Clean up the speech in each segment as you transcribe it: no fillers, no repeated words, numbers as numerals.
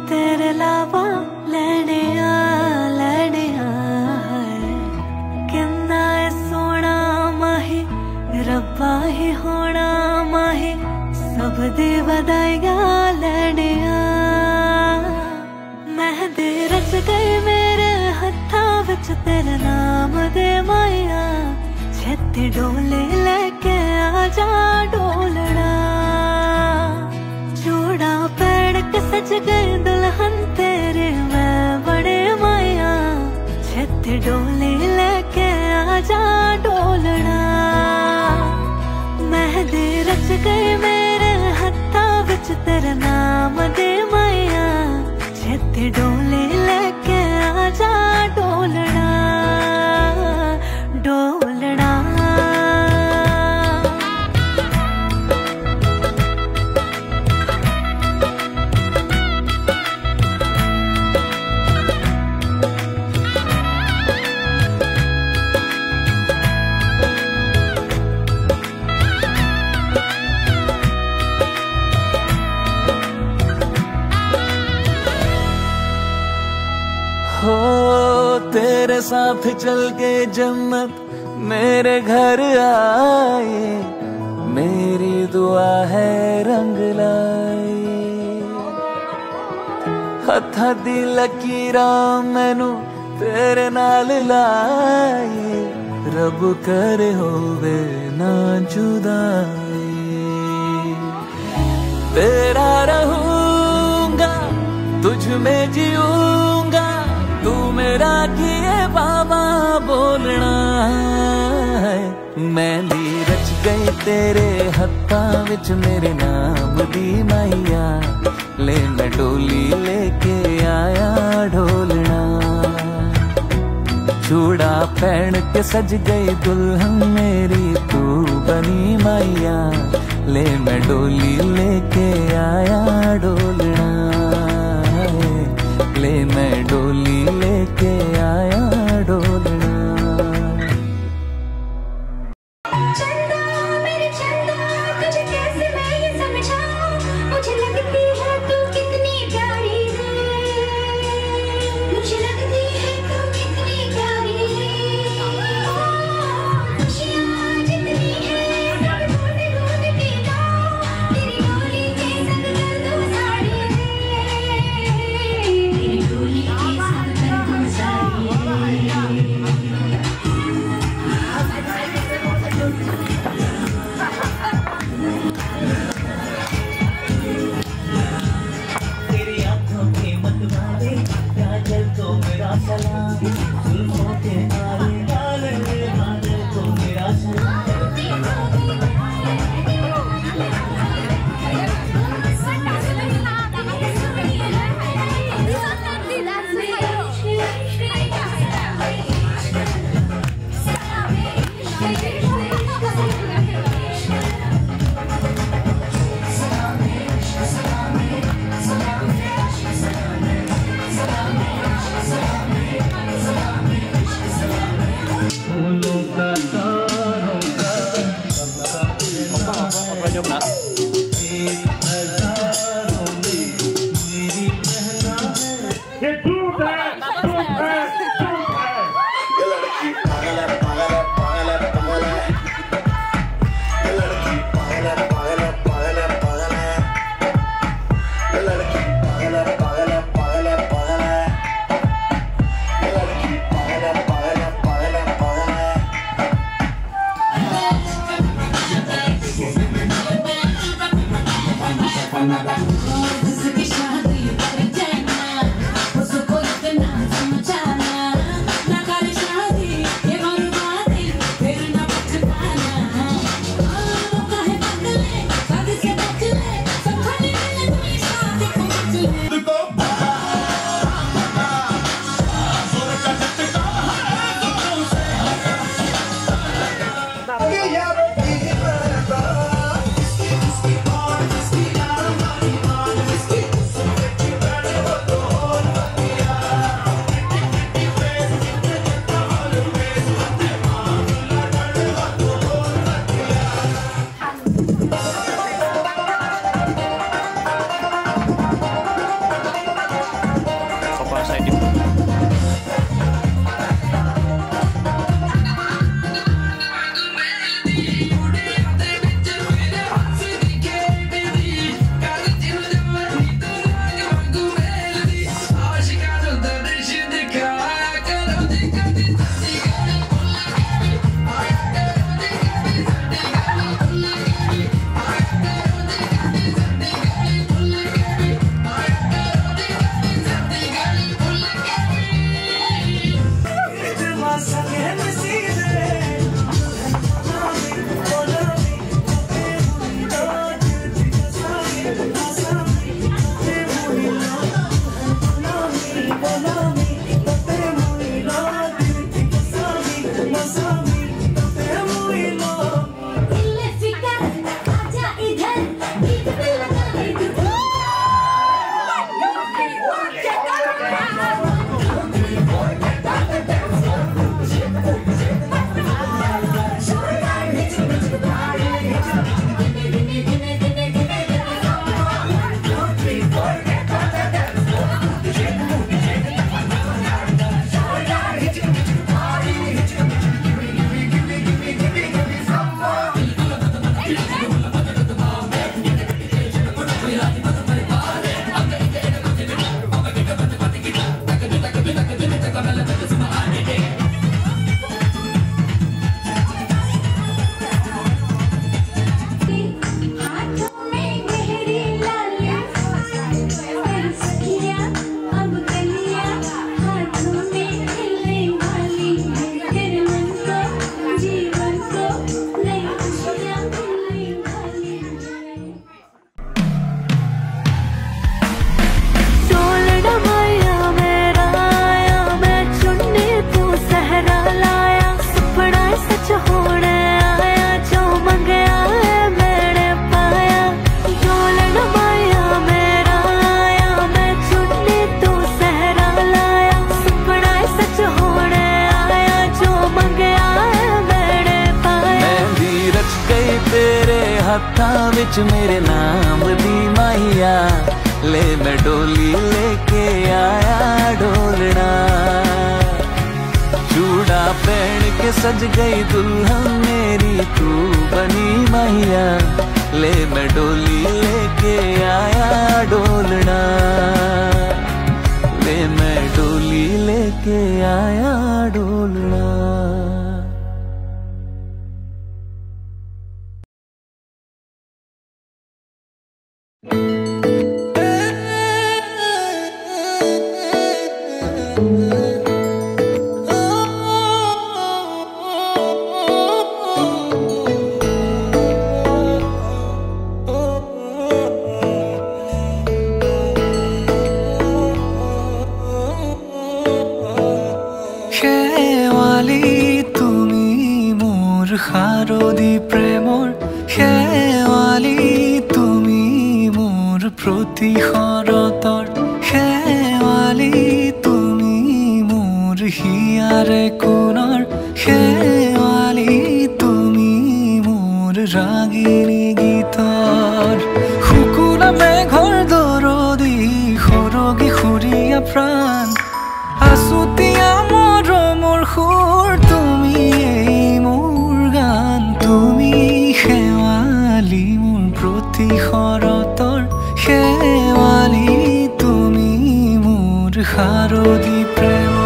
तेरे लावा लैने आ किन्ना सोना माही रब्बा ही होना माही सब दी बधाइयां लैने मेहंदी रच गई मेरे हत्था विच तेरे नाम दे माया छेती डोले लेके आजा डोलना चूड़ा पैड़ के सज गए दुल्हन तेरे मैं बड़े माया छेती डोले लेके आजा डोलना मेहंदी रच गई मेरे हत्था विच तेरे नाम दे माया छेती डोले लेके आजा डोलना डोलना हो तेरे साथ चल के जन्नत मेरे घर आए मेरी दुआ है रंग लाए हथा दी लकीरा मैनू तेरे नाल लाए रब करे होवे ना जुदाई तेरा रहूंगा तुझ में जीऊंगा तू मेरा किए बाबा बोलना है मेहंदी रच गई तेरे हत्था विच मेरे नाम दी माइया ले मैं डोली लेके आया ढोलना चूड़ा पहन के सज गई दुल्हन मेरी तू बनी माइया ले मैं डोली लेके आया डोलना ले मैं डोली लेके आया डोलना चंदा मेरे चंदा तुझे कैसे मैं ये समझाऊं मुझे लगती है तू कितनी प्यारी है मुझे लगती है तू कितनी प्यारी है खुशियाँ जितनी है ढूंढ ढूंढ के लाऊं तेरी डोली के संग कर दो साड़ी तेरी डोली के संग कर दो साड़ी हत्थां विच मेरे नाम दी माहिया ले मैं डोली लेके आया डोलना चूड़ा पहन के सज गई दुल्हन मेरी तू बनी माहिया ले मैं डोली लेके आया डोलना ले मैं डोली लेके आया डोलना। শাৰদী প্ৰেমৰ শেৱালি তুমি মোৰ প্ৰতি শৰতৰ শেৱালি তুমি মোৰ হিয়াৰে কোণৰ শেৱালি তুমি মোৰ ৰাগিনী গীতৰ শুকুলা মেঘৰ দৰদি সৰগী সুৰীয়া প্ৰাণ আছুতীয়া মৰমৰ সুৰ তুমি তুমি শেৱালি মোৰ প্ৰতি শৰতৰ শেৱালি তুমি মোৰ শাৰদী প্ৰেমৰ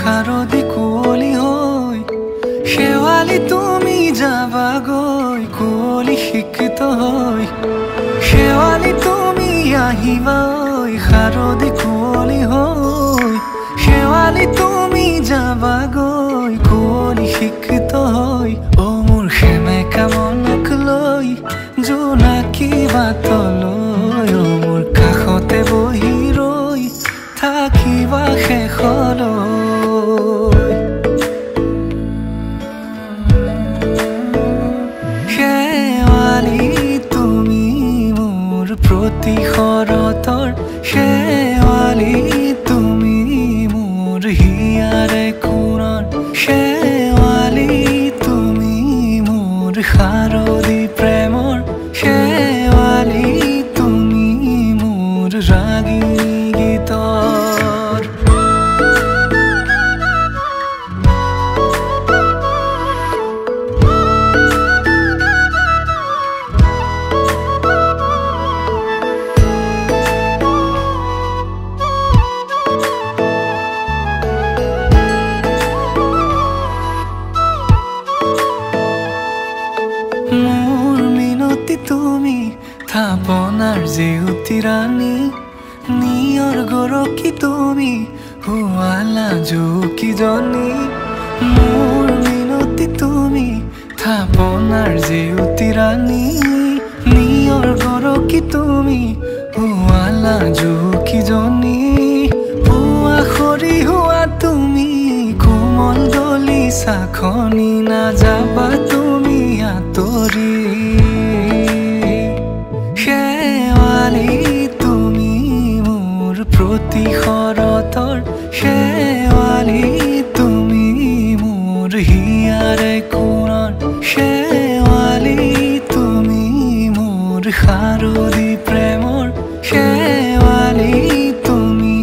শাৰদী কুঁৱলী হৈ শেৱালি তুমি যাবাগৈ কুঁৱলী শিক্ষিত হৈ শেৱালি তুমি আহিবা শাৰদী কুঁৱলী হৈ শেৱালি তুমি যাবাগৈ কুঁৱলী শিক্ষিত হৈ অ মোৰ সেমেকা মনক লৈ জোনাকী বাটলৈ অ মোৰ কাষতে বহি ৰৈ থাকিবা শেষলৈ প্ৰতি শৰতৰ শেৱালি তুমি মোৰ হিয়াৰে কোণৰ শেৱালি তুমি মোৰ শাৰদী প্ৰেমৰ শেৱালি তুমি মোৰ ৰাগিনী গীতৰ তুমি থাপনাৰ জেউতি ৰাণী নিয়ৰ গৰকী তুমি হুৱালা জুকিজনী মোৰ মিনতি তুমি থাপনাৰ জেউতি ৰাণী নিয়ৰ গৰকী তুমি হুৱালা জুকিজনী পুৱা খৰি হোৱা তুমি কোমল দলি চাখনি নাযাবা তুমি আঁতৰি তুমি মোৰ প্ৰতি শৰতৰ শেৱালি তুমি মোৰ হিয়াৰে কোণৰ শেৱালি তুমি মোৰ শাৰদী প্ৰেমৰ শেৱালি তুমি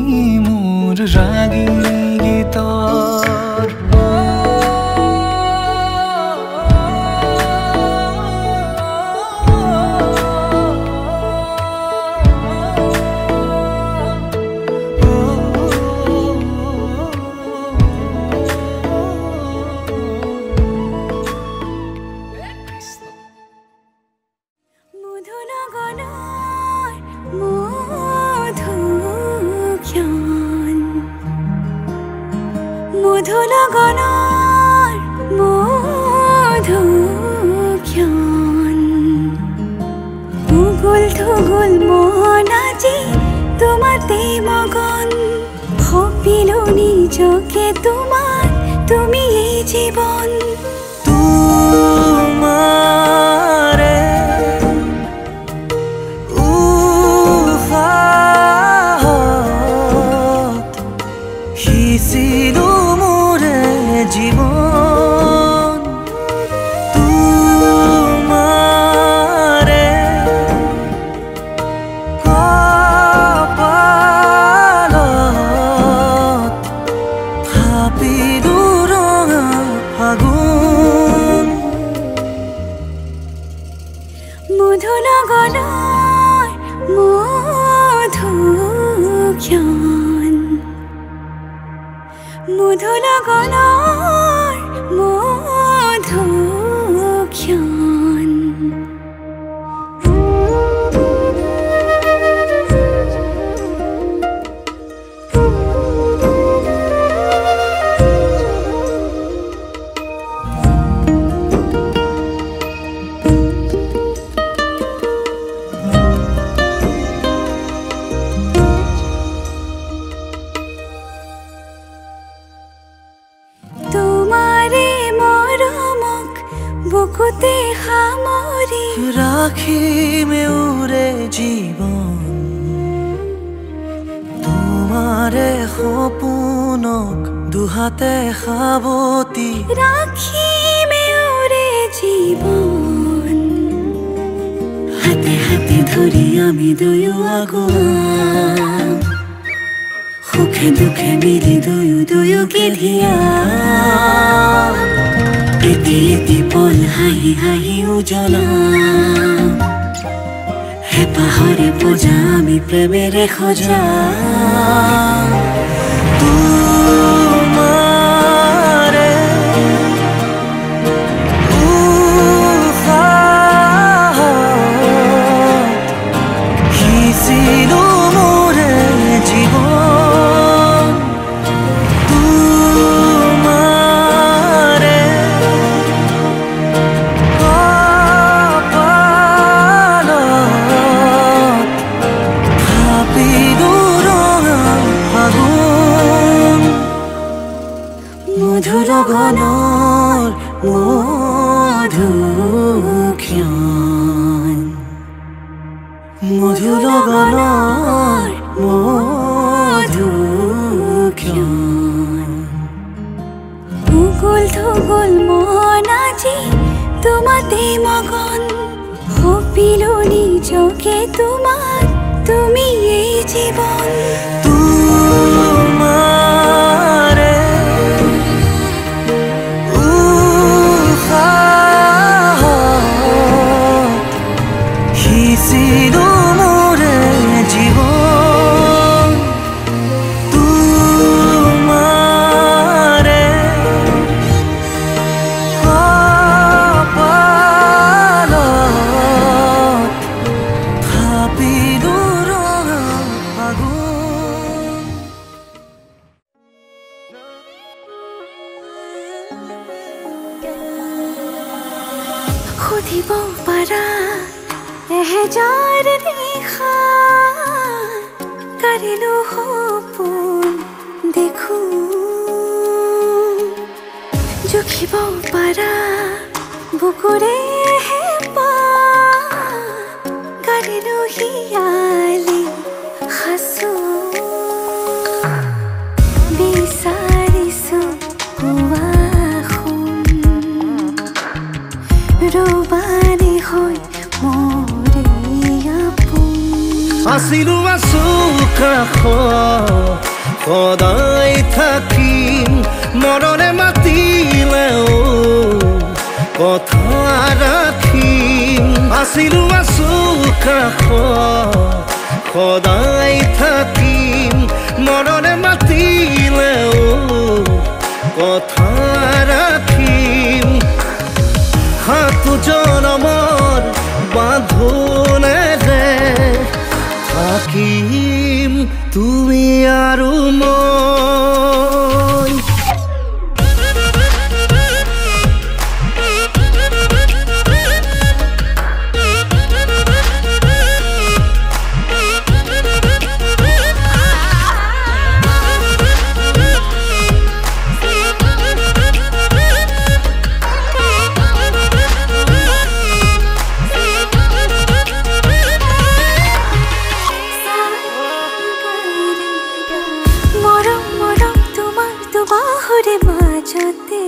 মোৰ ৰাগিনী গীতৰ মধুলগনৰ মধুক্ষণ গ'ল মন আজি তোমাতে মগন ভাবিলো নিজকে তোমাৰ তুমি এই জীৱন তোমাৰে উশাহত সিঁচিলো মোৰে জীৱন তোমাৰে কপালত থাপিলো ৰঙা ফাগুন মধু লগনৰ মধু ক্ষণ মধু লগনৰ মধু ক্ষণ বুকুতে সামৰি ৰাখিমে উৰে জীৱন তোমাৰে সপোনক দুহাতে সাৱতি ৰাখিমে উৰে জীৱন হাতে হাতে ধৰি আমি দুয়ো আগুৱাম সুখে দুখে মিলি দুয়োকে ধিয়াম এটি এটি পল হাঁহি হাঁহি উজ্বলাম হেঁপাহৰে পূজা আমি প্ৰেমেৰে সজাম তোমাৰে উশাহত সিঁচিলো মোৰে জীৱন তোমাৰে কপালত থাপিলো ৰঙা ফাগুন মধু লগনৰ মধু ক্ষণ মধু লগনৰ মধু ক্ষণ উগুল থুগুল মন আজি তোমাতে মগন ভাবিলো নিজকে তোমাৰ তুমি এই জীৱন তোমাৰে উশাহত সিঁচিলো মোৰে জীৱন তোমাৰে কপালত থাপিলো ৰঙা ফাগুন সুধিব পাৰা এহেজাৰ নিশা কাঢ়িলো সপোন দেখো জুখিব পাৰা বুকুৰে হেঁপাহ কাঢ়িলো হিয়ালি সাঁচো বিচাৰিছো পুৱা ৰবাৰী হৈ মোৰে আপোন আছিলো আছো কাষত সদায় থাকিম মৰণে মাতিলেও কথা ৰাখিম আছিলো আছো কাষত সদায় থাকিম মৰণে মাতিলেও কথা ৰাখিম সাতো জনমৰ বাঁধোনেৰে থাকিম তুমি আৰু মই সপোনৰে মাজতে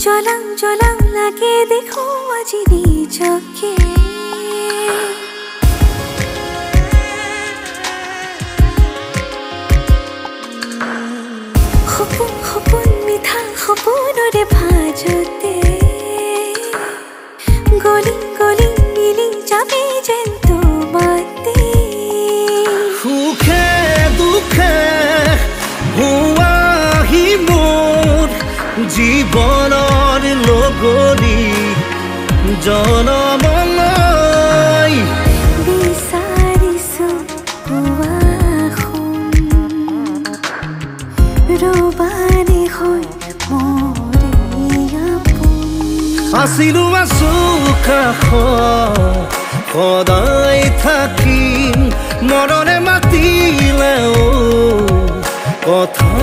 জ্বলাও জ্বলাও লাগে দেখো আজি নিজকে সপোন সপোন মিঠা সপোনৰে ভাজতে গলি গলি মিলি যাবে যেন তোমাতে সুখে দুখে হুৱাহি মোৰ জীৱনৰ লগৰী জনমলৈ বিচাৰিছো পোৱাখন ৰবানে হয় মোৰে আপোন আছিলো আছো কাষত সদায় থাকিম মৰণে মাতিলেও কথা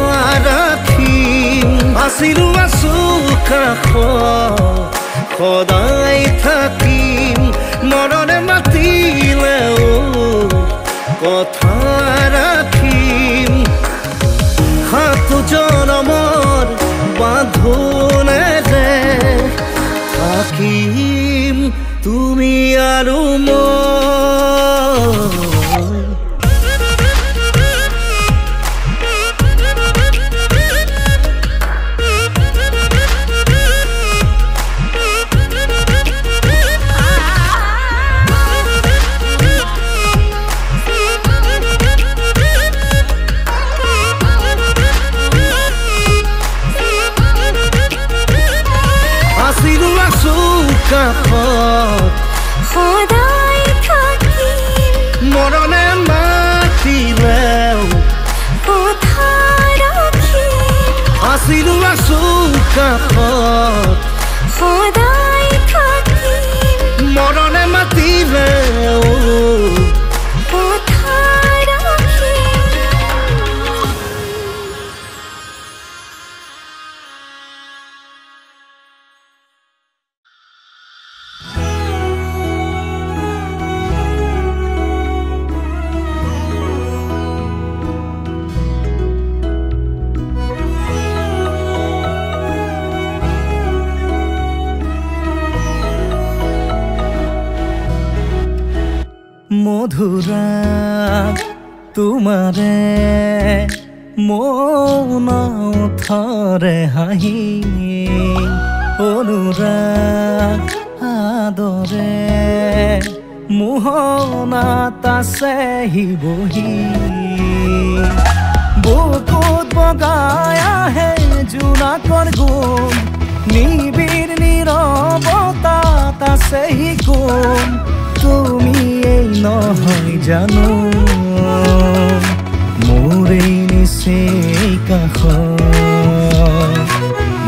ৰাখিম আছিলো আছো কাষত সদায় থাকিম মৰণে মাতিলেও কথা ৰাখিম সাত জনমৰ বান্ধোনেৰে থাকিম তুমি আৰু মই কাষত সদায় থাকিম মৰণে মাতিলেও কথা ৰাখিম আছিলো আছো কাষত সদায় থাকিম মৰণে মাতিলেও কথা ৰাখিম মধুৰাগ তোমাৰে মন থৰে হাঁহি অনুৰাগ আদৰে মোহনাত আছেহি বহি বুকুত বগাই আহে জোনাকৰ গুণ নিবিড় নীৰৱতাত আছেহি গুণ তুমি এই নহয় জানো মোৰ এই নিচেই কাষত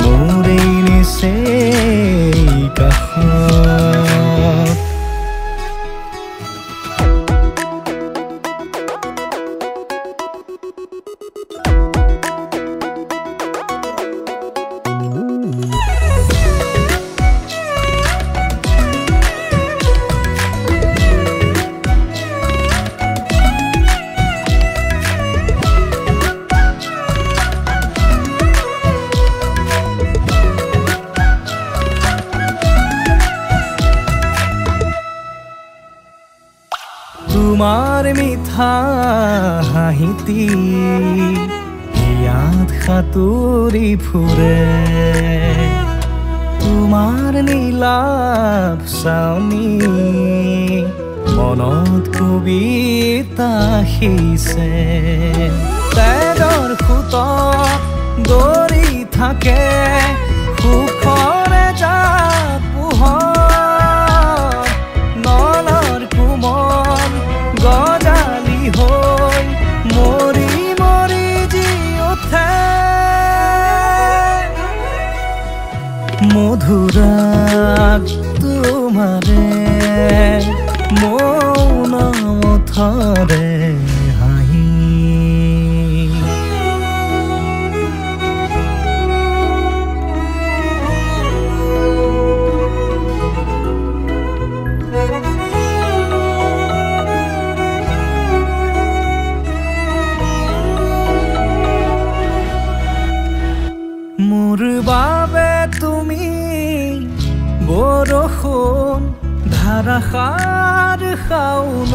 মোৰ এই নিচেই কাষত তোমাৰ মিঠা হাঁহিতি ইয়াত সাঁতুৰি ফুৰে তোমাৰ নীলাভ চাউনি মনত কবিতা সিঁচে তেজৰ সুতত দৌৰি থাকে সুখৰে জাত পোহৰ নলৰ কোমল গজালি হৈ মৰি মৰি জি উঠে মধুৰাগ তোমাৰে মৌন থৰে হাঁহি বৰষুণ ধাৰাসাৰ শাওন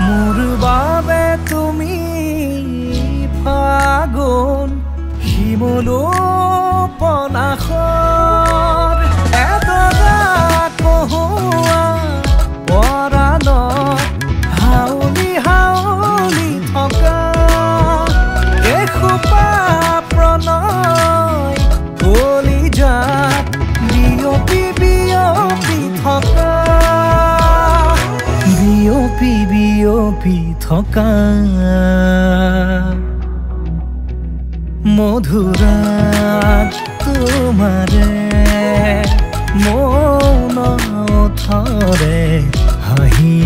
মোৰ বাবে তুমি ফাগুন শিমলু পলাশৰ এডৰা কহুৱা পৰাণত হাউলি হাউলি থকা এসোপা প্ৰণয় কলিজাত বিয়পি বিয়পি থকা বিয়পি বিয়পি থকা মধুৰাত তোমাৰে মৌন ওঠৰে হাঁহি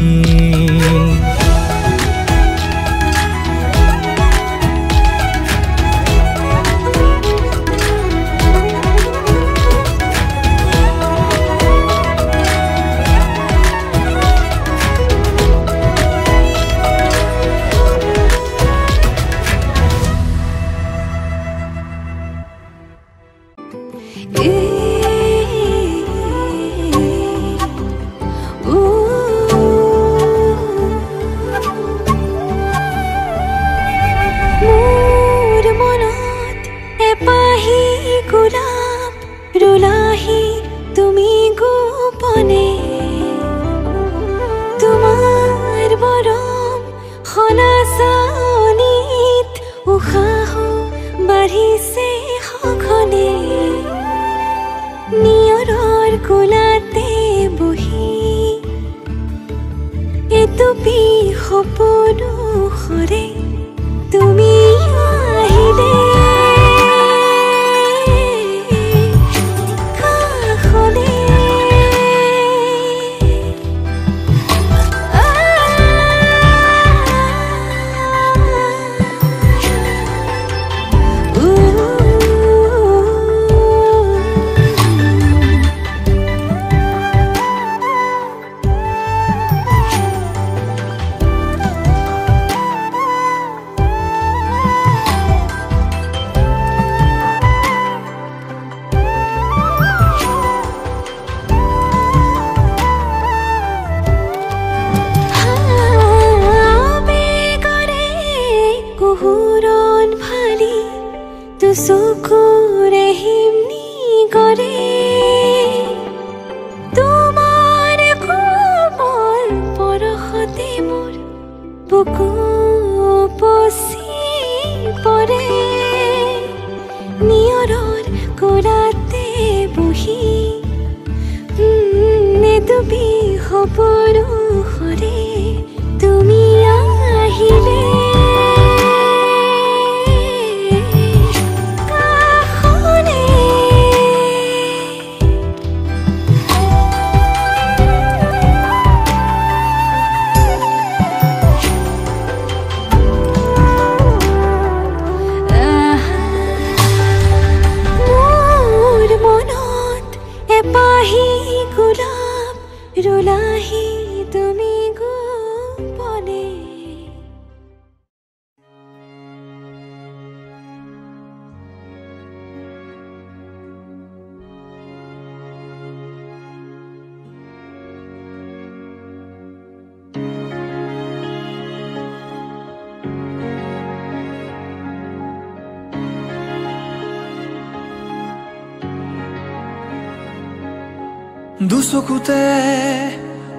দুচকুতে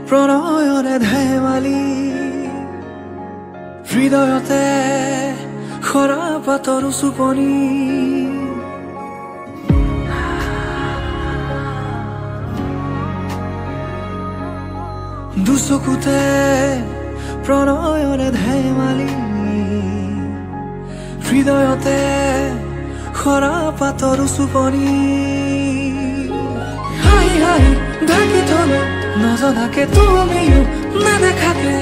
প্ৰণয়ৰে ধেমালি হৃদয়তে খৰা পাতৰ চুপনি দুচকুতে প্ৰণয়ৰে ধেমালি হৃদয়তে খৰা পাতৰ চুপনি হাই হাই ঢাকি থলো নজনাকে তুমিও নেদেখাকে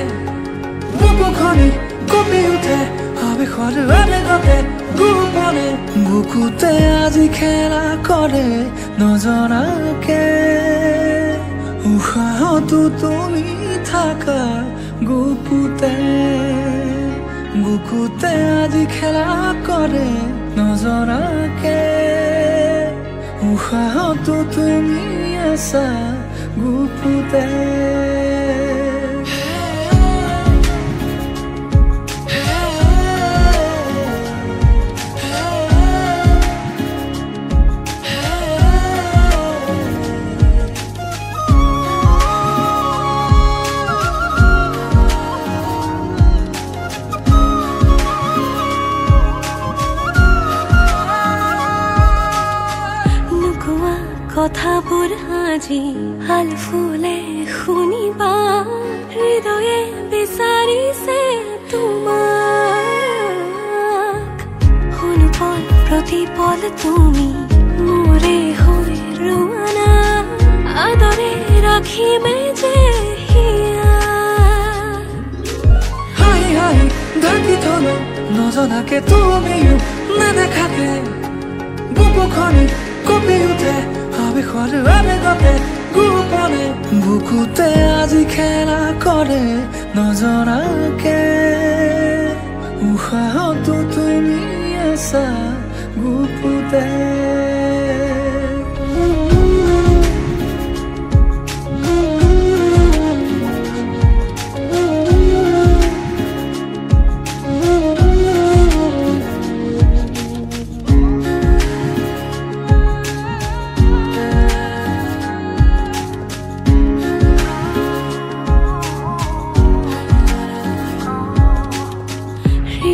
বুকুখনি কঁপি উঠে আবেশৰ আবেগতে গোপনে বুকুতে আজি খেলা কৰে নজনাকে উশাহতো তুমি থাকা গুপুতে বুকুতে আজি খেলা কৰে নজনাকে উশাহতো তুমি ऐसा गुपुते কথাবোৰ আজি হাল ফুলে শুনিবা হৃদয়ে বিচাৰিছে তোমাক অনুপল প্ৰতিপল তুমি মোৰে হৈ ৰোৱানা আদৰে ৰাখিমে যে হিয়া হাই হাই ঢাকি থলো নজনাকে তুমিও নেদেখাকে বুকুখনি কঁপি উঠে আবেশৰ আবেগতে গোপনে বুকুতে আজি খেলা কৰে নজনাকে উশাহতো তুমি আছা গুপুতে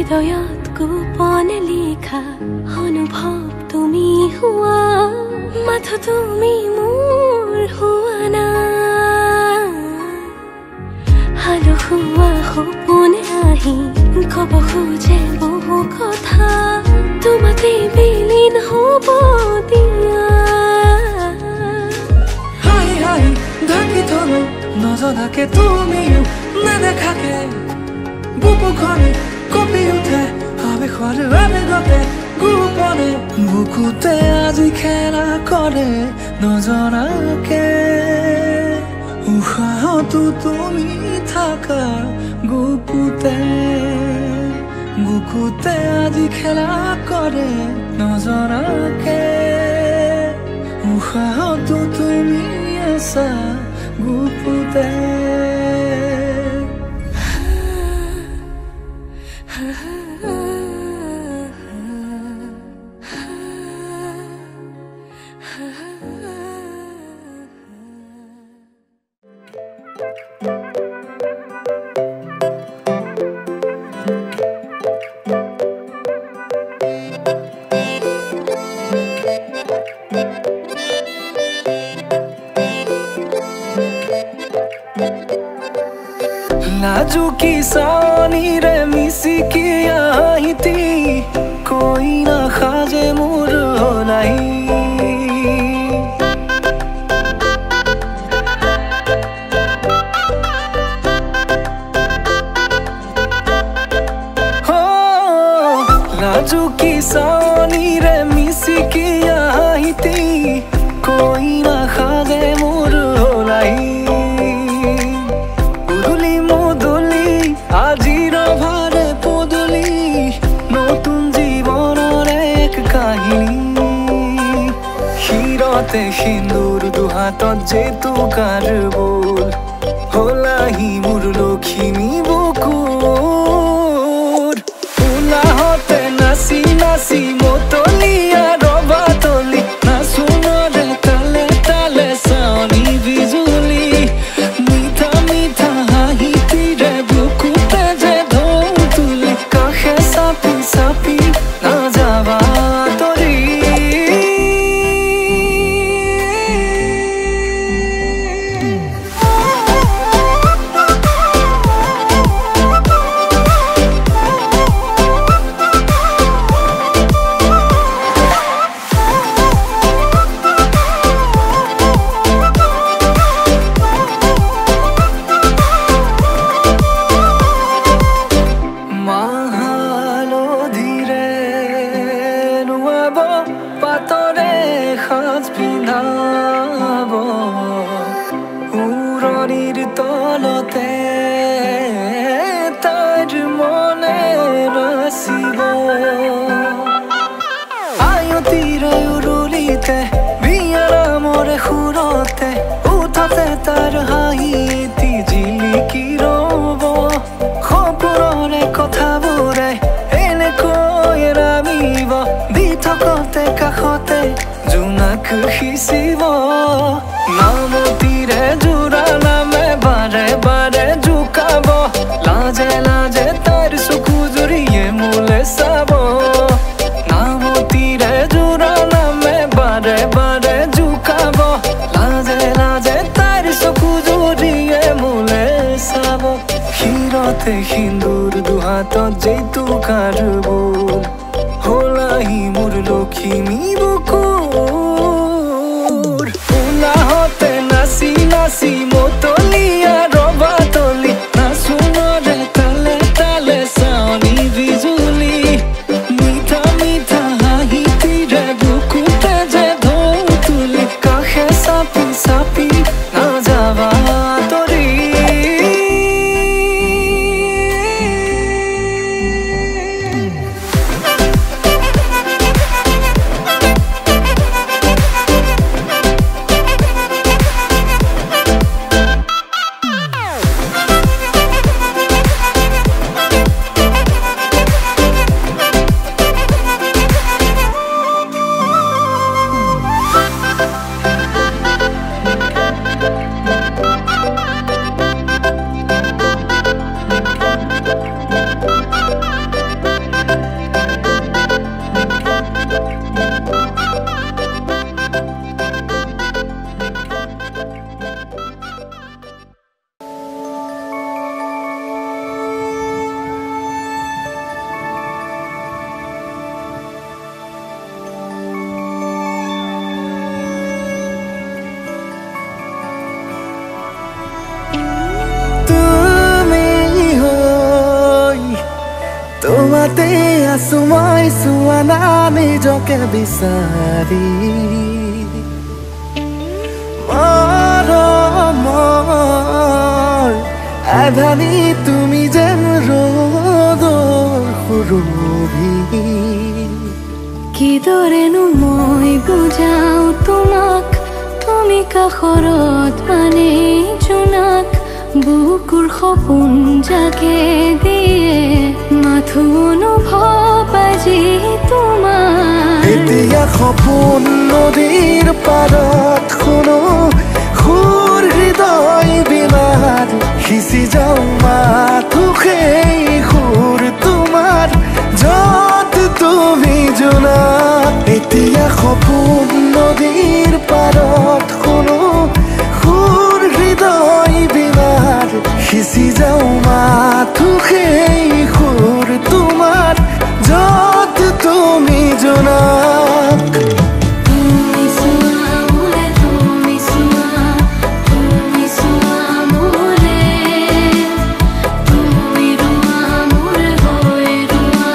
হৃদয়ত গোপনে লিখা অনুভৱ তুমি হোৱা মাথো তুমি মোৰ হোৱা না হালো হোৱা সপোনে আহি কব খোজে বহু কথা তোমাতে বিলীন হ'ব দিয়া হাই হাই ঢাকি থলো নজনাকে তুমিও নেদেখাকে বুকুখনি কঁপি উঠে আবেশৰ আবেগতে গোপনে বুকুতে আজি খেলা কৰে নজনাকে উশাহতো তুমি থাকা গুপুতে বুকুতে আজি খেলা কৰে নজনাকে উশাহতো তুমি আছা গুপুতে लाजू की सानी रे मिसी की आई थी कोई ना खाजे मोर नहीं हो लाजू की सानी रे मिसी की आई थी कोई ना खाजे मोर नहीं আজিৰ ভাৰে পদূলি নতুন জীৱনৰ এক কাহিনী শিৰতে সিন্দুৰ দুহাতত জেতুকাৰ বোল হলাহি মোৰ লখিমী বুকুৰ উলাহতে নাচি নাচি মতলীয়া ৰবাতলি নাচো মৰে তালে তালে চাৱনি বিজুলি মিঠা মিঠা হাঁহি তিৰে sapi na java tori কাষতে কাষতে জোনাক সিঁচিব নামতিৰে জোৰা নামে বাৰে বাৰে জোকাব লাজে লাজে তাইৰ চকু জুৰিয়ে মোলে চাব নামতিৰে জোৰা নামে বাৰে বাৰে জোকাব লাজে লাজে তাইৰ চকু জুৰিয়ে মোলে চাব শিৰতে সিন্দুৰ দুহাতত জেতুকাৰ বোল হলাহি মোৰ লখিমী বুকুৰ উলাহতে নাচি নাচি মতলীয়া ৰবা তলি নাচোনৰে তালে তালে চাৱনি বিজুলি মিঠা মিঠা হাঁহিতিৰে বুকুতে যে ঢৌ তুলি কাষে চাপি চাপি নাযাবা তৰি তোমাতে আছো মই চোৱা না নিজকে বিচাৰি মৰমৰ আধানি তুমি যেন ৰ'দৰ সুৰভি কিদৰেনো মই বুজাও তোমাক তুমি কাষৰত মানে জোনাক বুকুৰ সপোন জাগে দিয়ে মাথো অনুভৱ আজি তোমাৰ এতিয়া সপোন নদীৰ পাৰত শুনো সুৰ হৃদয় বিমাৰ সিঁচি যাওঁ মাথো সেই সুৰ তোমাৰ য'ত তুমি জোনাক এতিয়া সপোন নদীৰ পাৰত শুনো সুৰ হৃদয় বিমাৰ সিঁচি যাওঁ মাথো সেই সুৰ তোমাৰ য'ত তুমি জোনাক তুমি চোৱা মোলে তুমি চোৱা মোলে তুমি ৰোৱা মোৰ হৈ ৰোৱা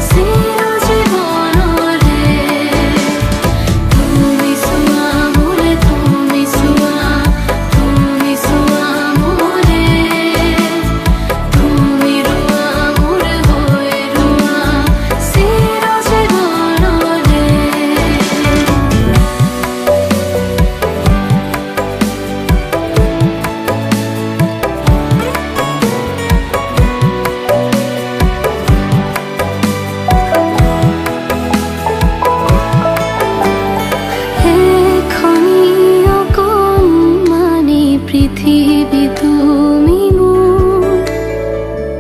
চিৰ জীৱনৰে তুমি চোৱা মোলে তুমি চোৱা মোলে তুমি ৰোৱা মোৰ হৈ ৰোৱা চিৰ জীৱনৰে এখনি অকণমানি পৃথিৱী তুমি মোৰ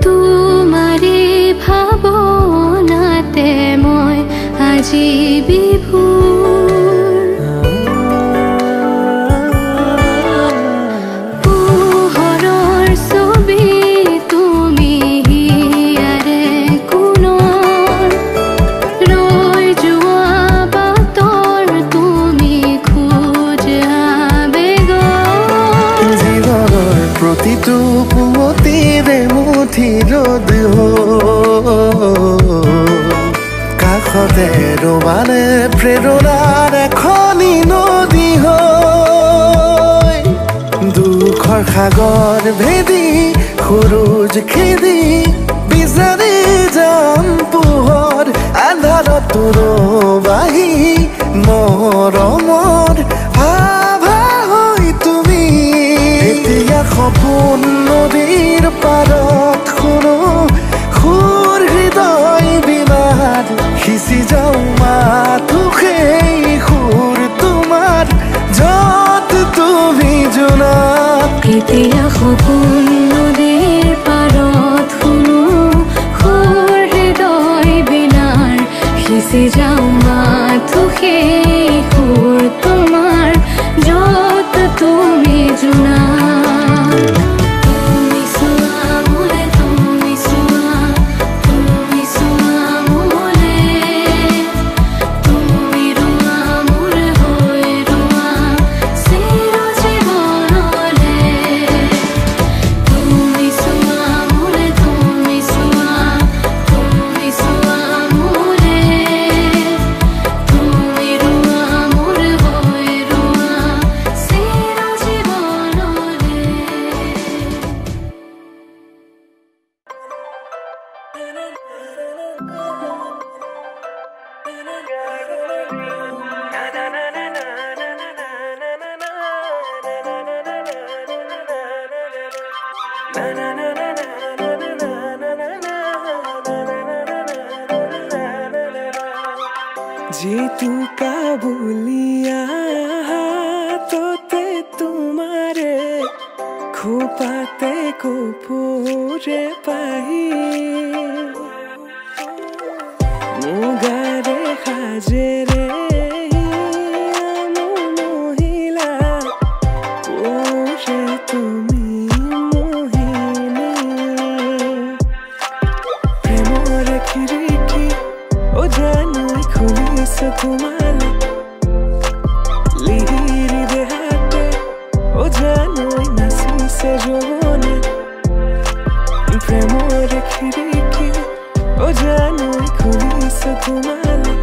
তোমাৰে ভাৱনাতে মই আজি বিভোৰ পোহৰৰ ছবি তুমি হিয়াৰে কোণৰ ৰৈ যোৱা বাটৰ তুমি খোজ আবেগৰ জীৱনৰ প্ৰতিটো পুৱতিৰে মুঠি ৰ'দ কাষতে ৰবানে প্ৰেৰণাৰ এখনি নদী হৈ দুখৰ সাগৰ ভেদি সুৰুজ খেদি বিচাৰি যাম পোহৰ আন্ধাৰত ৰবাহি মৰমৰ আভা হৈ তুমি এতিয়া সপোন নদীৰ পাৰত শুনো সুৰ হৃদয় বিমাৰ সিঁচি যাওঁ মাথো যেতিয়া সপোন নদীৰ পাৰত শুনো সুৰ হৃদয় বিলাৰ সিঁচি যাওঁ মাথো সেই সুৰ তোমাৰ য'ত তুমি জোনা जीतू काबुलिया तोते तुम्हारे खुपाते को पूरे पाही मुगारे खाजेरे मोहिला पूरे तुमी मोहिनी प्रेमोर खिड़की ओ जानू खुलिसे तुम्हारे लिहिरी देहाते ओ जानू नासिसे जोने प्रेमोर खिड़की ओ जानू खुलिसे तुम्हारे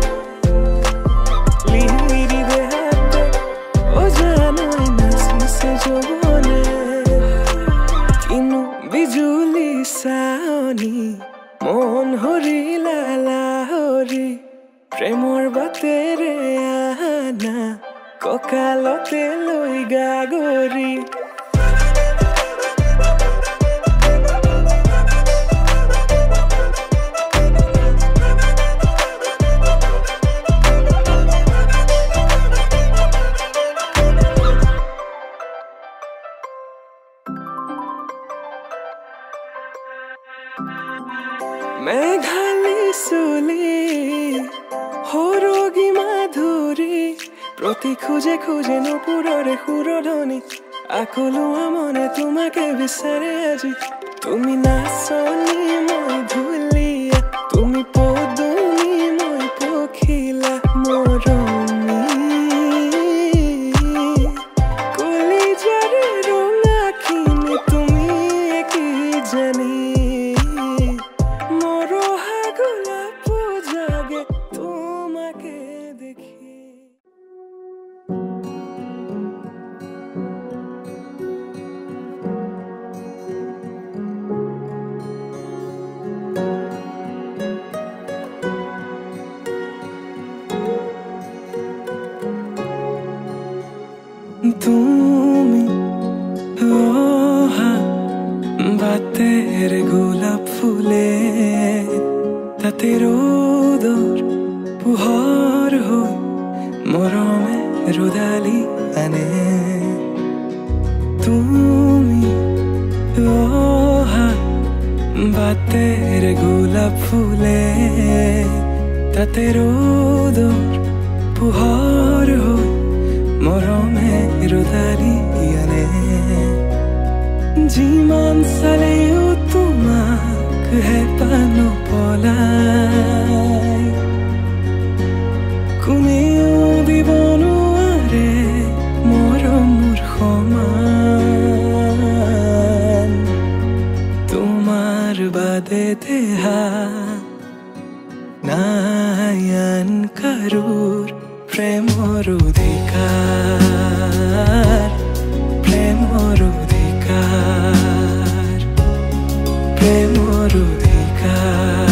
लिहिरी देहाते ओ जानू नासिसे जोने किनु बिजुली साओनी मन हरिला लाहरी প্ৰেমৰ বাটেৰে আনা কঁকালতে লৈ গাগৰি মেঘালী চুলি হৰগী মাধুৰী প্ৰতি খোজে খোজে নুপুৰৰে সুৰধনী আকলোৱা মনে তোমাকে বিচাৰে আজি তুমি নাচনী মই ধুলীয়া তুমি পদুমী মই পখিলা মৰমী কলিজাৰে ৰঙাখিনি তুমি কি জানি তুমি অহা বাটেৰ গোলাপ ফুলে তাতে ৰ'দৰ পোহৰ হৈ মৰমে ৰ'দালি আনে তুমি অহা বাটেৰ গোলাপ ফুলে তাতে ৰ'দৰ পোহৰ হৈ মৰমে ৰ'দালি আনে যিমান চালেও তোমাক হেঁপাহ নপলাই কোনেও দিব নোৱাৰে মৰমৰ সমান তোমাৰ বাদে দেহা নাই আন কাৰোৰ প্ৰেমৰ অধিকাৰ প্ৰেমৰ অধিকাৰ প্ৰেমৰ অধিকাৰ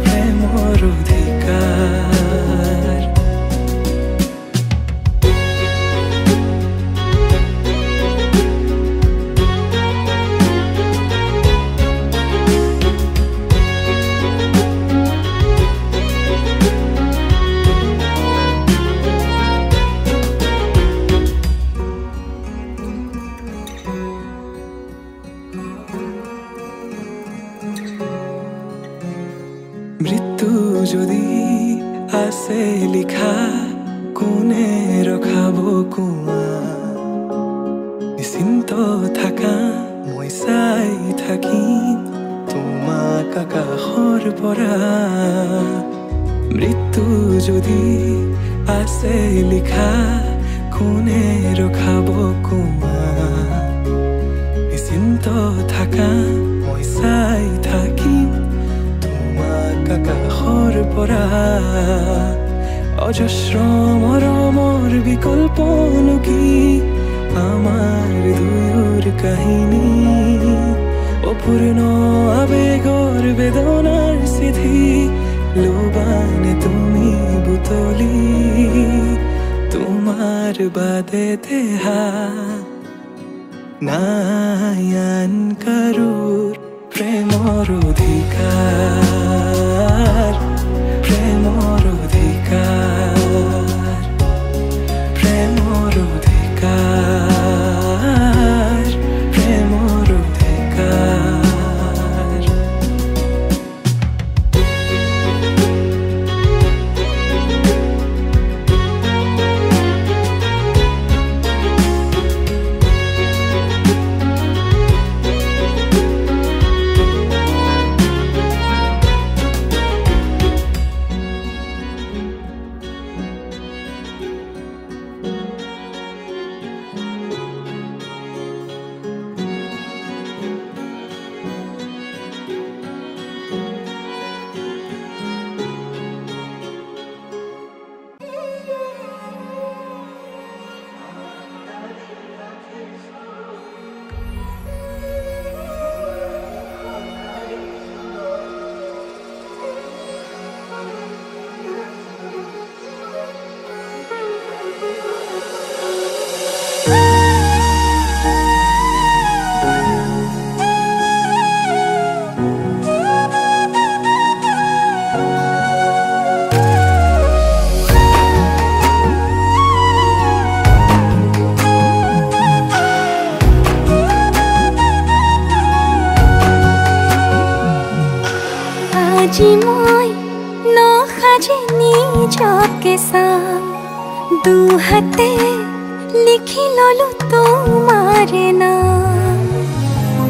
প্ৰেমৰ অধিকাৰ আছে লিখা কোনে ৰখাব কোৱা নিশ্চিন্ত থাকা মই চাই থাকিম তোমাক আকাশৰ পৰা মৃত্যু যদি আছে লিখা কোনে ৰখাব কোৱা নিশ্চিন্ত থাকা মই চাই থাকিম তোমাক আকাশৰ পৰা অজস্ৰ মৰমৰ বিকল্প কি আমাৰ দুয়োৰ কাহিনী অপূৰ্ণ আবেগৰ বেদনাৰ চিঠি লোবানে তুমি বুটলি তোমাৰ বাদে দেহা নায়ান কাৰোৰ প্ৰেমৰ অধিকাৰ প্ৰেমৰ অধিকাৰ প্ৰেমৰ অধিকাৰ প্ৰেমৰ অধিকাৰ আজি মই নসাজে নিজকে চাম দুহাতে লিখি ললো তোমাৰে নাম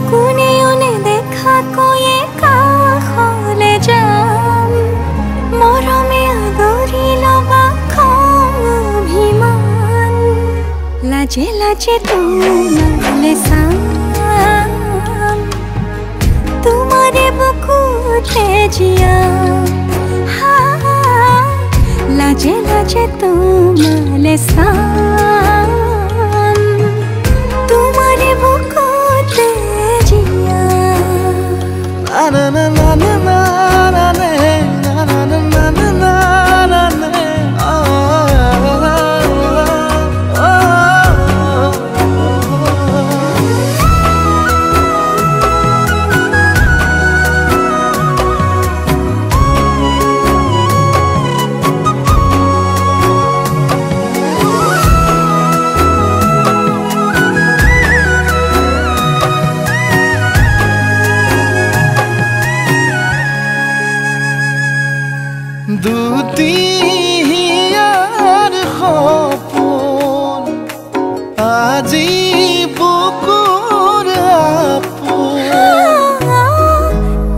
কোনেও নেদেখা কৈয়ে কাষলে যাম মৰমে আদৰি লবা খং অভিমান লাজে লাজে তোমালে চাম তোমাৰে বুকুতে জিয়া লাজে লাজে তোমালে চাম তোমাৰে বুকুতে জিয়া na na na na na na na na na na na na na দুটিয়াৰ সপোন আজি বুকুৰ আপোন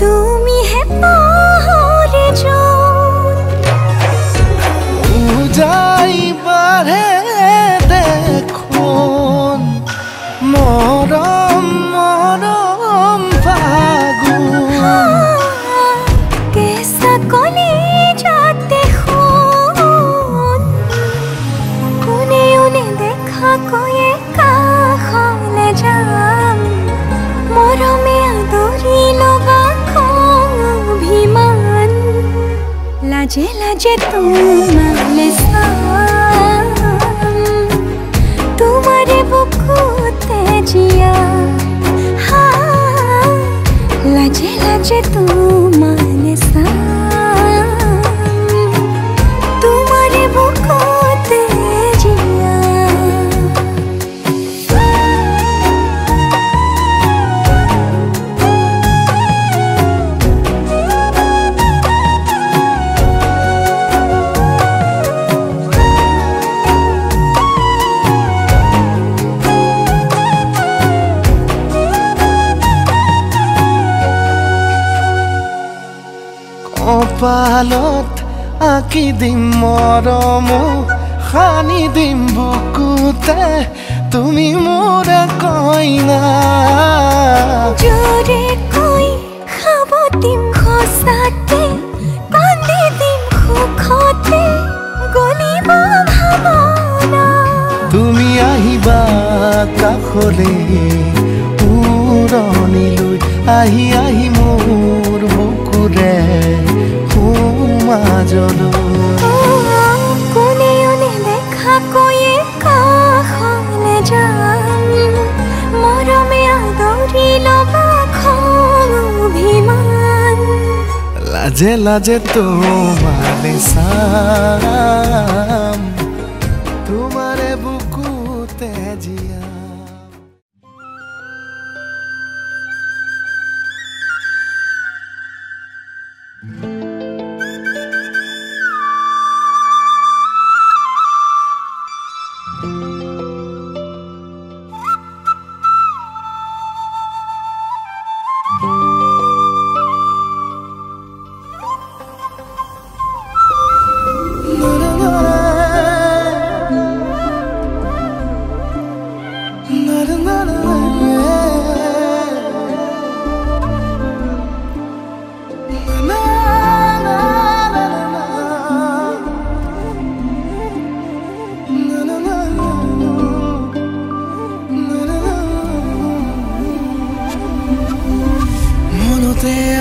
তুমিহে পাহৰি যোন উজাই বাঢ়ে দেখোন মৰম মৰম ফাগুন কেঁচা কলি যাতে শুন কোনেও নেদেখা কৈয়ে কাষলে যাম মৰমে আদৰি লবা খং অভিমান লাজে লাজে তোমালে চাম তোমাৰে বুকুতে জিয়া লাজে লাজে তোমালে চাম তোমাৰে বুকুতে জিয়া ৱালত আঁকি দিম মৰম সানি দিম বুকুতে তুমি মোৰ কইনা জোৰে কৈ খাব দিম সঁচাতে কান্দি দিম সুখতে গলিব ভাৱনা তুমি আহিবা কাষলে উৰণিলৈ আহি আহি মোৰ বুকুৰে সোমাজলৈ কোনেও নেদেখাকৈয়ে কাষলে যাম মৰমে আদৰি ল'বা খং অভিমান লাজে লাজে তোমালে চাম তোমাৰে বুকুতে জিয়া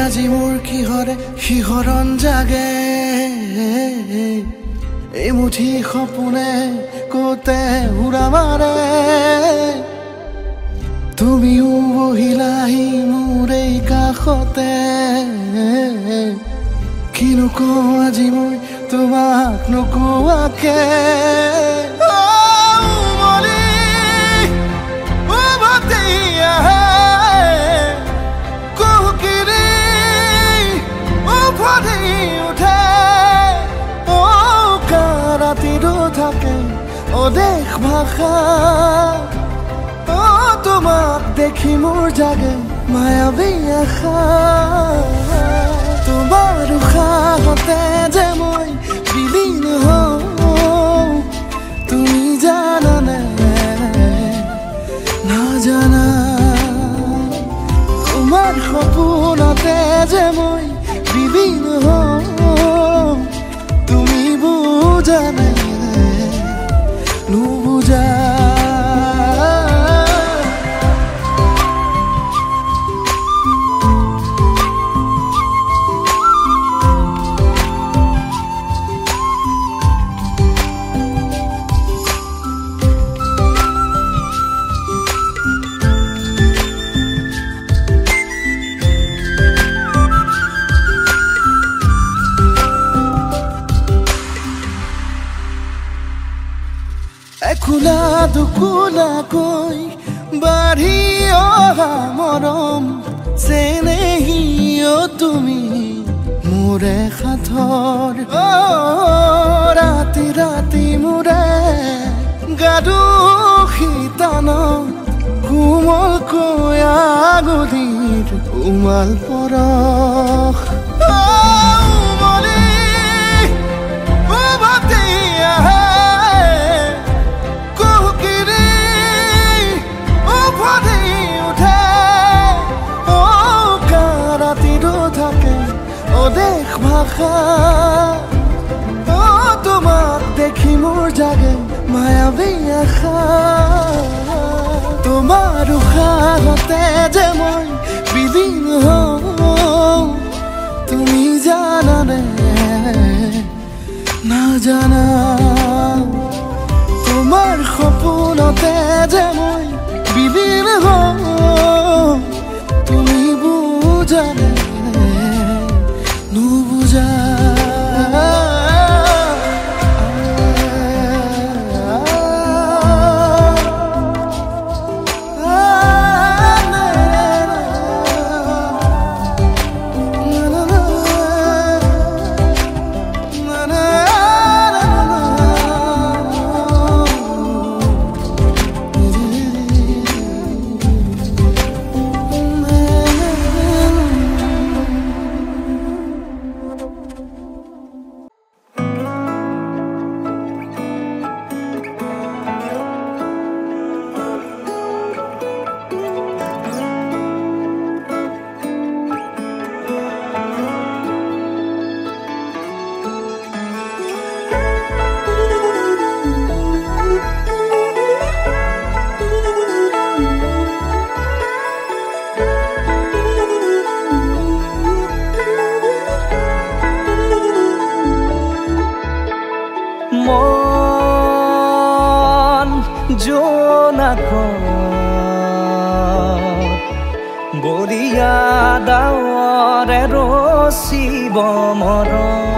আজি মোৰ কিহৰে শিহৰণ জাগে এই মুঠি সপোনে কোতে উৰা মাৰে তুমিও বহিলাহি মোৰ এই কাষতে কিনো কওঁ আজি মই তোমাক নোকোৱাকে দেশ ভাষা তোমাক দেখি মোৰ জাগে মায়াবী আশা তোমাৰ উশাহতে যে মই বিলীন হওঁ তুমি জানানে নাজানা তোমাৰ সপোনতে যে মই বিলীন হওঁ তুমি বুজানে নুবুজা খোলা দুকুলাকৈ বাঢ়ি অহা মৰম চেনেহিও তুমি মোৰে সাথৰ ৰাতি ৰাতি মোৰে গাদু শীতান কোমলকৈ আগলিৰ উমাল পৰশ দেশ ভাষা তোমাক দেখি মোৰ জাগে মায়াবী আশা তোমাৰ উশাহতে যে মই বিলীন হওঁ তুমি জানানে নাজানা তোমাৰ সপোনতে যে মই বিলীন হওঁ তুমি বুজানে নুবুজা মন জোনাকত বলিয়া ডাৱৰে ৰচিব মৰম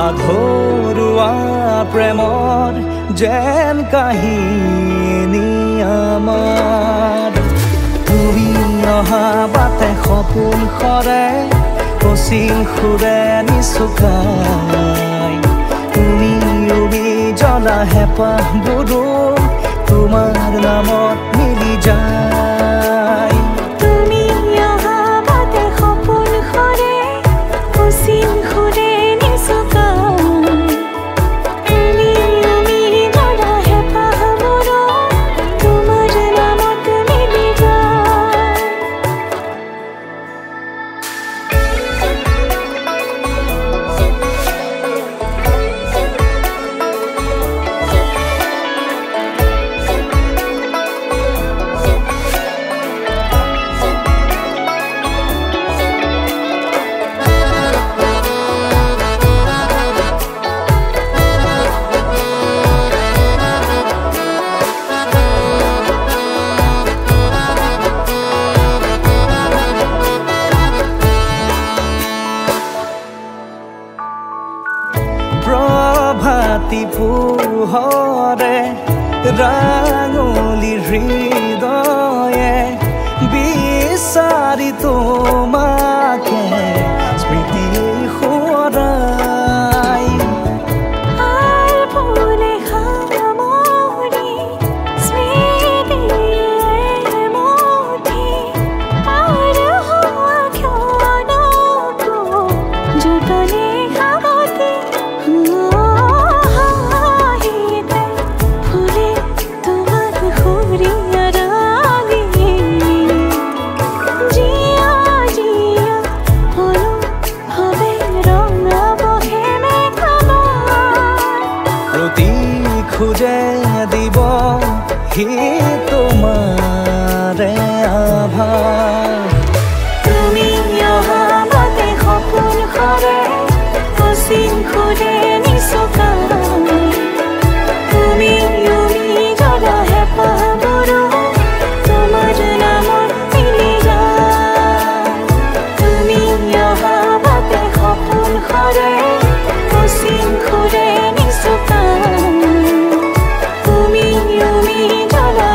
আধৰুৱা প্ৰেমৰ যেন কাহিনী আমাৰ তুমি অহা বাটে সপোন সৰে পশ্চিম সুৰে নিচুকাই তুমি উবি জ্বলা হেঁপাহবোৰো তোমাৰ নামত মিলি যায় তুমি অহা বাটে সপোন সৰে পশ্চিম সুৰে পোহৰে ৰাঙলী হৃদয়ে বিচাৰি তোমাকে স্মৃতি সোঁৱৰাই খুঁজে দিব হি তোমাৰে আভাস তুমি অহা বাটে সপোন সৰে পশ্চিম সুৰে নিচুকাই তুমি উবি জ্বলা হেঁপাহবোৰো তোমাৰ নামত মিলি যায় তুমি অহা বাটে সপোন সৰে পশ্চিম সুৰে নিচুকাই তুমি জ্বলা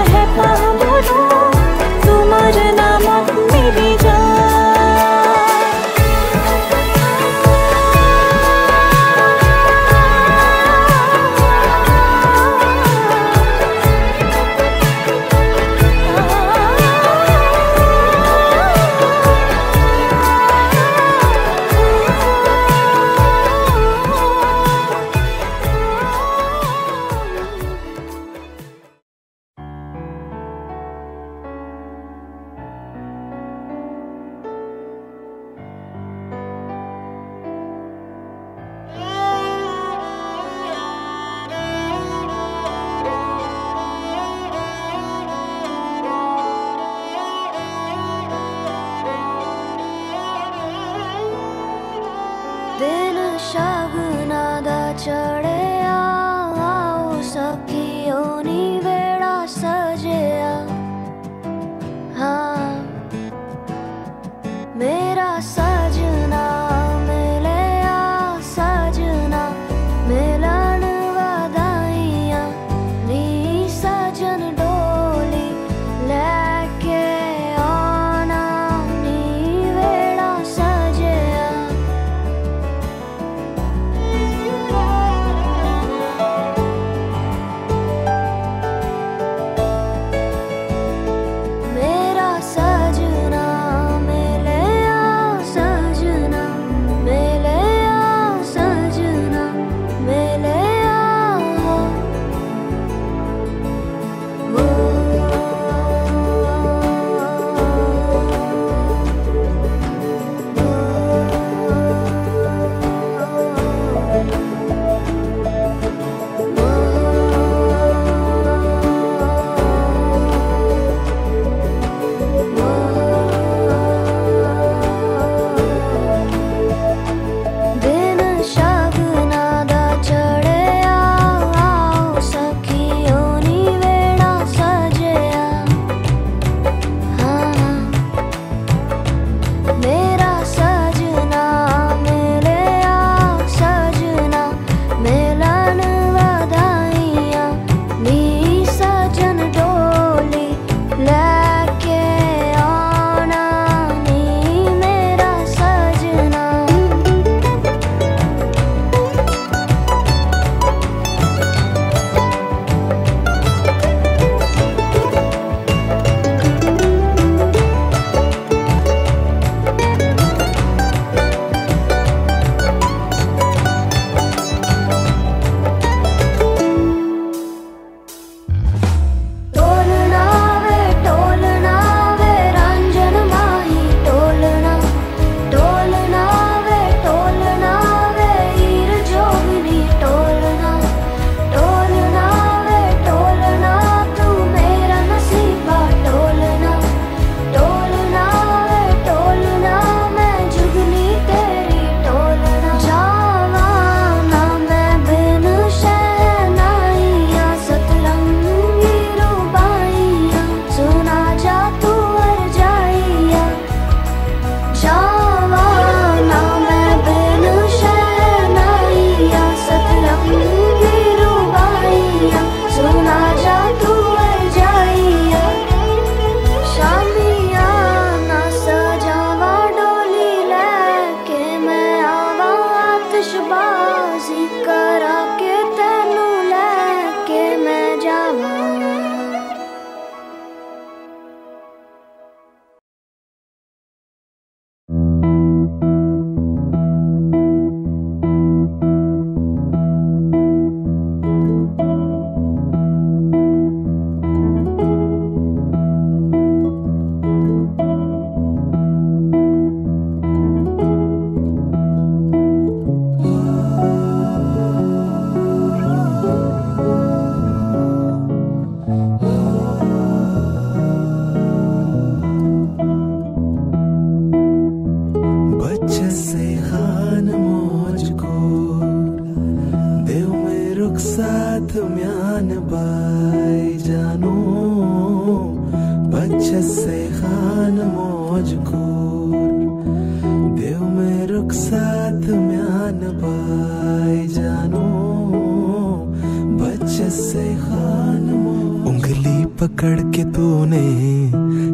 पकड़ के तूने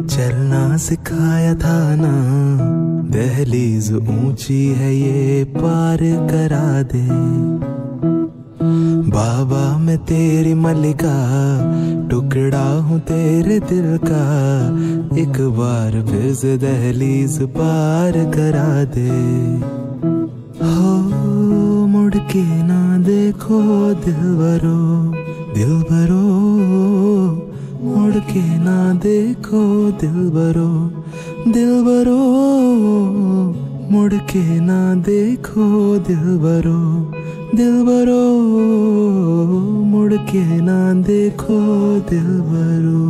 चलना सिखाया था ना, दहलीज ऊंची है ये पार करा दे। बाबा मैं तेरी मलिका, टुकड़ा हूँ तेरे दिल का, एक बार फिर से दहलीज पार करा दे। हो मुड़ के ना देखो दिलबरो, दिलबरो मुड़ के ना देखो दिलबरो, दिलबरो मुड़ के ना देखो दिलबरो, दिलबरो मुड़ के ना देखो दिलबरो।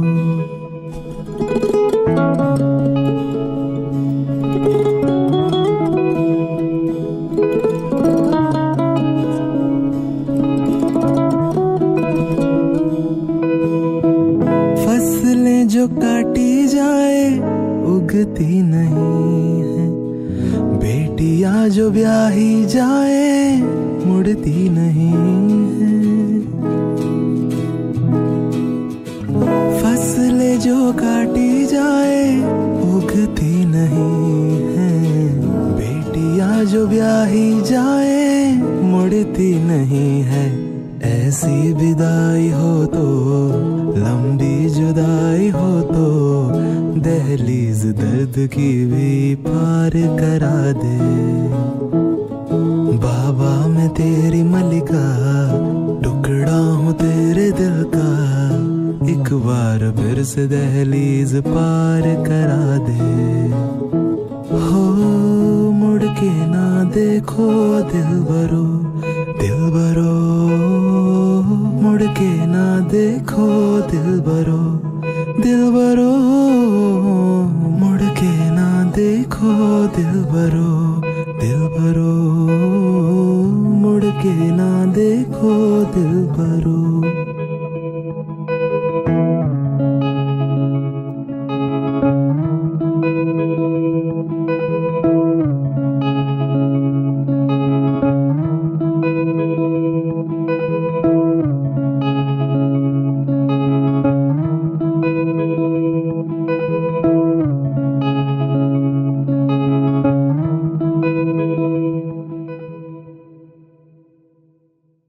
फसलें जो काटी जाए उगती नहीं है, बेटियां जो ब्याही जाए मुड़ती नहीं है। फसलें जो काटी जाए उगती नहीं है, बेटियां जो ब्याही जाए मुड़ती नहीं है। ऐसी विदाई हो तो, लंबी जुदाई हो तो, दहलीज दर्द की भी पार करा दे। बाबा मैं तेरी मलिका, टुकड़ा हूँ तेरे दिल का, एक बार फिर से दहलीज पार करा दे। हो मुड़ के ना देखो दिलबरो, दिलबरो मुड़ के ना देखो दिलबरो, दिलबरो मुड़ के ना देखो दिलबरो, दिलबरो मुड़ के ना देखो दिलबरो।